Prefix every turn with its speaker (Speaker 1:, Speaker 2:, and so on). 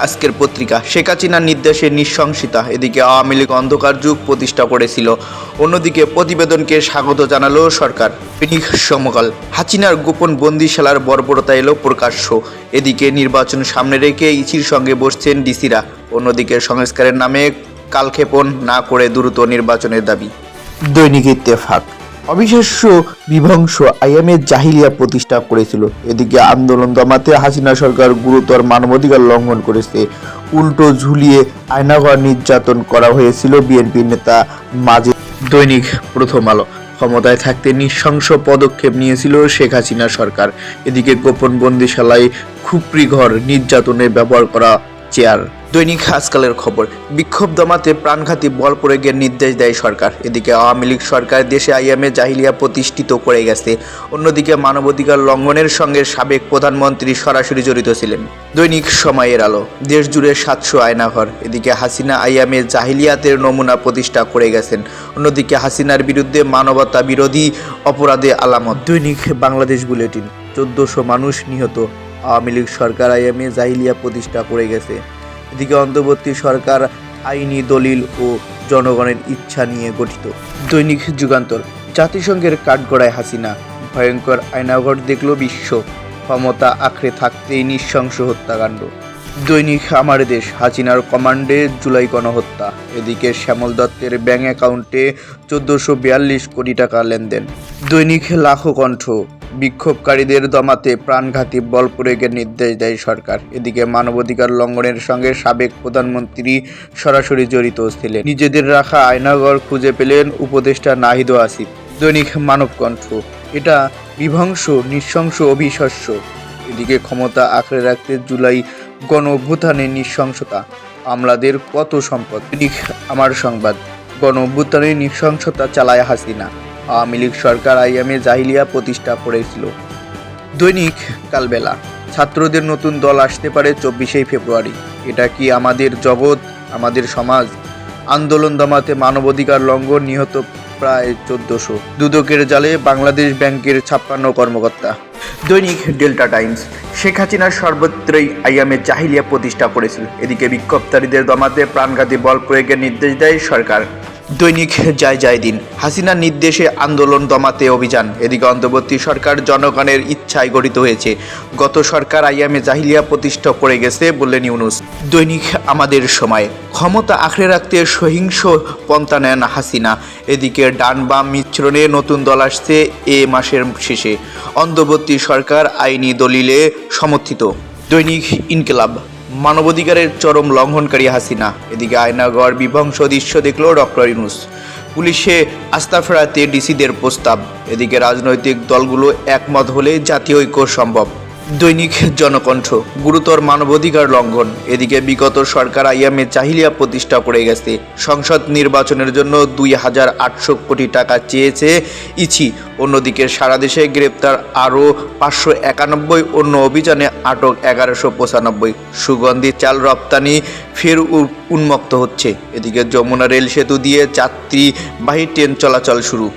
Speaker 1: আজকের পত্রিকা শেখ হাসিনার নির্দেশে নৃশংসতা। এদিকে আওয়ামী লীগ অন্ধকার যুগ প্রতিষ্ঠা করেছিল, অন্যদিকে প্রতিবেদনকে স্বাগত জানালো সরকার। সমকাল হাসিনার গোপন বন্দিশালার বর্বরতা এলো প্রকাশ্য। এদিকে নির্বাচন সামনে রেখে ইসির সঙ্গে বসছেন ডিসিরা, অন্যদিকে সংস্কারের নামে কালক্ষেপণ না করে দ্রুত নির্বাচনের দাবি। দৈনিক ইত্তেফাক অবিশ্বাস্য বিধ্বংস আইএমএ জাহিলিয়া প্রতিষ্ঠা করেছিল। এদিকে আন্দোলন দমাতে হাসিনা সরকার গুরুতর মানবাধিকার লঙ্ঘন করেছে। উল্টো ঝুলিয়ে আয়নাঘর নির্যাতন করা হয়েছিল বিএনপি নেতা মাঝে। দৈনিক প্রথম আলো ক্ষমতায় থাকতে নৃশংস পদক্ষেপ নিয়েছিল শেখ হাসিনা সরকার। এদিকে গোপন বন্দিশালায় খুপড়ি ঘর নির্যাতনে ব্যবহার করা চেয়ার। দৈনিক আজকালের খবর বিক্ষোভ দমাতে প্রাণঘাতী বল প্রয়োগের নির্দেশ দেয় সরকার। এদিকে আওয়ামী লীগ সরকার দেশে আইএমএ জাহিলিয়া প্রতিষ্ঠিত করে গেছে, অন্যদিকে মানবাধিকার লঙ্ঘনের সঙ্গে সাবেক প্রধানমন্ত্রী সরাসরি জড়িত ছিলেন। দৈনিক সময়ের আলো দেশ জুড়ে 700 আয়নাঘর। এদিকে হাসিনা আইএমএ জাহিলিয়াতের নমুনা প্রতিষ্ঠা করে গেছেন, অন্যদিকে হাসিনার বিরুদ্ধে মানবতা বিরোধী অপরাধে আলামত। দৈনিক বাংলাদেশ বুলেটিন 1400 মানুষ নিহত, আওয়ামী লীগ সরকার আইএমএ জাহিলিয়া প্রতিষ্ঠা করে গেছে। এদিকে অন্তর্বর্তী সরকার আইনি দলিল ও জনগণের ইচ্ছা নিয়ে গঠিত। দৈনিক যুগান্তর জাতিসংঘের কাঠগড়ায় হাসিনা, ভয়ঙ্কর আয়নাঘর দেখল বিশ্ব, ক্ষমতা আঁকড়ে থাকতেই নৃশংস হত্যাকাণ্ড। দৈনিক আমার দেশ হাসিনার কমান্ডে জুলাই গণহত্যা। এদিকে শ্যামল দত্তের ব্যাংক অ্যাকাউন্টে 1442 কোটি টাকা লেনদেন। দৈনিক লাখো কণ্ঠ বিক্ষোভকারীদের দমাতে প্রাণঘাতী বল প্রয়োগের নির্দেশ দেয় সরকার। এদিকে মানবাধিকার লঙ্ঘনের সঙ্গে সাবেক প্রধানমন্ত্রী সরাসরি জড়িত ছিলেন। নিজেদের রাখা আয়নাঘর খুঁজে পেলেন উপদেষ্টা নাহিদ আসিফ। দৈনিক মানবকণ্ঠ এটা বিধ্বংস নৃশংস অবিশ্বাস্য। এদিকে ক্ষমতা আঁকড়ে রাখতে জুলাই গণ অভ্যুত্থানের নৃশংসতা, আমলাদের কত সম্পদ। দৈনিক আমার সংবাদ গণ অভ্যুত্থানের নৃশংসতা চালায় হাসিনা, আওয়ামী লীগ সরকার আইএমএ জাহিলিয়া প্রতিষ্ঠা করেছিল। দৈনিক কালবেলা ছাত্রদের নতুন দল আসতে পারে 24শে ফেব্রুয়ারি। এটা কি আমাদের জগৎ, আমাদের সমাজ? আন্দোলন দমাতে মানবাধিকার লঙ্ঘন, নিহত প্রায় 1400। দুদকের জালে বাংলাদেশ ব্যাংকের 56 কর্মকর্তা। দৈনিক ডেল্টা টাইমস শেখ হাসিনা সর্বত্রই আইএমএ জাহিলিয়া প্রতিষ্ঠা করেছিল। এদিকে বিক্ষোভকারীদের দমাতে প্রাণঘাতী বল প্রয়োগের নির্দেশ দেয় সরকার। দৈনিক যায় দিন হাসিনার নির্দেশে আন্দোলন দমাতে অভিযান। এদিকে অন্তর্বর্তী সরকার জনগণের ইচ্ছায় গঠিত হয়েছে, গত সরকার আইএমএ জাহিলিয়া প্রতিষ্ঠা করে গেছে বললেন ইউনূস। দৈনিক আমাদের সময় ক্ষমতা আঁকড়ে রাখতে সহিংস পন্থা নেন হাসিনা। এদিকে ডান বাম মিশ্রণে নতুন দল আসছে এ মাসের শেষে, অন্তর্বর্তী সরকার আইনি দলিলে সমর্থিত। দৈনিক ইনকিলাব মানবাধিকারের চরম লঙ্ঘনকারী হাসিনা। এদিকে আয়নাঘর বিধ্বংস দৃশ্য দেখল ডক্টর ইউনূস। পুলিশে আস্থা ফেরাতে ডিসিদের প্রস্তাব। এদিকে রাজনৈতিক দলগুলো একমত হলে জাতীয় ঐক্য সম্ভব। দৈনিক জনকণ্ঠ গুরুতর মানবাধিকার লঙ্ঘন। এদিকে বিগত সরকার আইএমএ জাহিলিয়া প্রতিষ্ঠা করে গেছে। সংসদ নির্বাচনের জন্য 2800 কোটি টাকা চেয়েছে ইসি। অন্যদিকে সারা দেশে গ্রেপ্তার আরও 591, অন্য অভিযানে আটক 1195। সুগন্ধি চাল রপ্তানি ফের উন্মুক্ত হচ্ছে। এদিকে যমুনা রেল সেতু দিয়ে যাত্রীবাহী ট্রেন চলাচল শুরু।